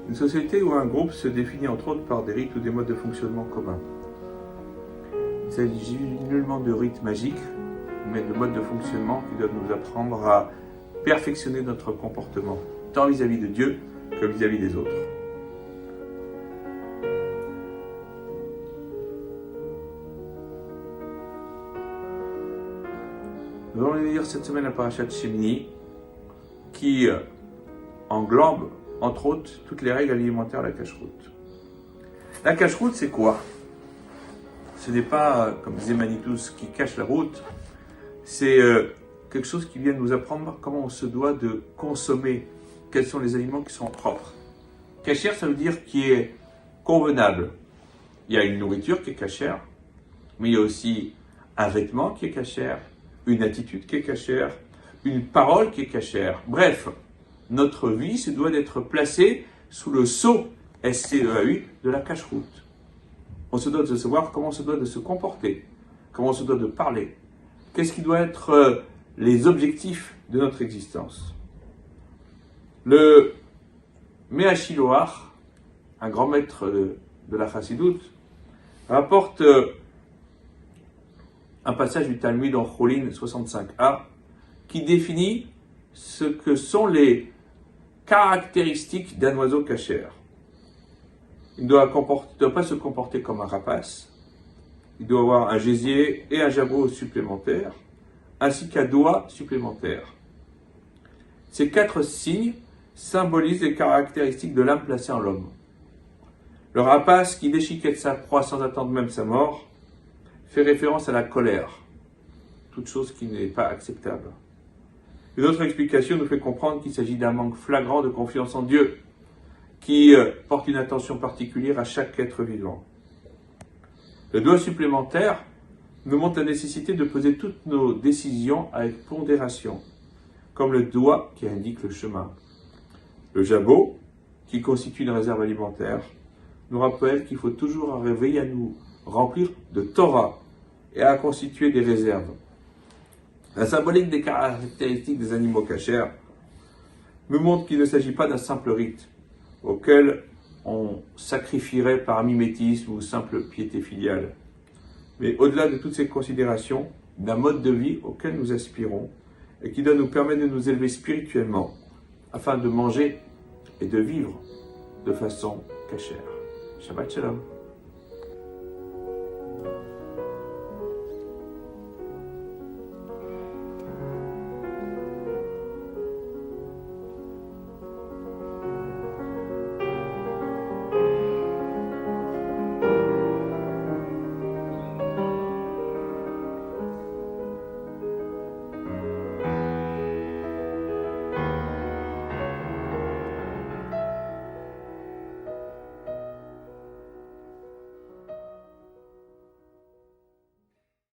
Une société ou un groupe se définit entre autres par des rites ou des modes de fonctionnement communs. Il ne s'agit nullement de rites magiques, mais de modes de fonctionnement qui doivent nous apprendre à perfectionner notre comportement, tant vis-à-vis de Dieu que vis-à-vis des autres. Nous allons lire cette semaine la parashat Shemini, qui englobe, entre autres, toutes les règles alimentaires de la cacheroute. La cacheroute, c'est quoi? Ce n'est pas, comme disait Manitou, ce qui cache la route, c'est quelque chose qui vient nous apprendre comment on se doit de consommer, quels sont les aliments qui sont propres. Cachère, ça veut dire qui est convenable. Il y a une nourriture qui est cachère, mais il y a aussi un vêtement qui est cachère, une attitude qui est cachère, une parole qui est cachère. Bref, notre vie se doit d'être placée sous le sceau SCEAU de la cacheroute. On se doit de savoir comment on se doit de se comporter, comment on se doit de parler, qu'est-ce qui doit être les objectifs de notre existence. Le Meachiloach, un grand maître de la Chassidoute, rapporte un passage du Talmud en Cholin 65a qui définit ce que sont les caractéristiques d'un oiseau cachère. Il ne doit pas se comporter comme un rapace. Il doit avoir un gésier et un jabot supplémentaires, ainsi qu'un doigt supplémentaire. Ces 4 signes symbolisent les caractéristiques de l'âme placée en l'homme. Le rapace qui déchiquette sa proie sans attendre même sa mort fait référence à la colère, toute chose qui n'est pas acceptable. Une autre explication nous fait comprendre qu'il s'agit d'un manque flagrant de confiance en Dieu, qui porte une attention particulière à chaque être vivant. Le doigt supplémentaire nous montre la nécessité de poser toutes nos décisions avec pondération, comme le doigt qui indique le chemin. Le jabot, qui constitue une réserve alimentaire, nous rappelle qu'il faut toujours veiller à nous remplir de Torah et à constituer des réserves. La symbolique des caractéristiques des animaux cachères nous montre qu'il ne s'agit pas d'un simple rite auquel on sacrifierait par mimétisme ou simple piété filiale, mais au-delà de toutes ces considérations, d'un mode de vie auquel nous aspirons et qui doit nous permettre de nous élever spirituellement afin de manger et de vivre de façon cachère. Shabbat Shalom.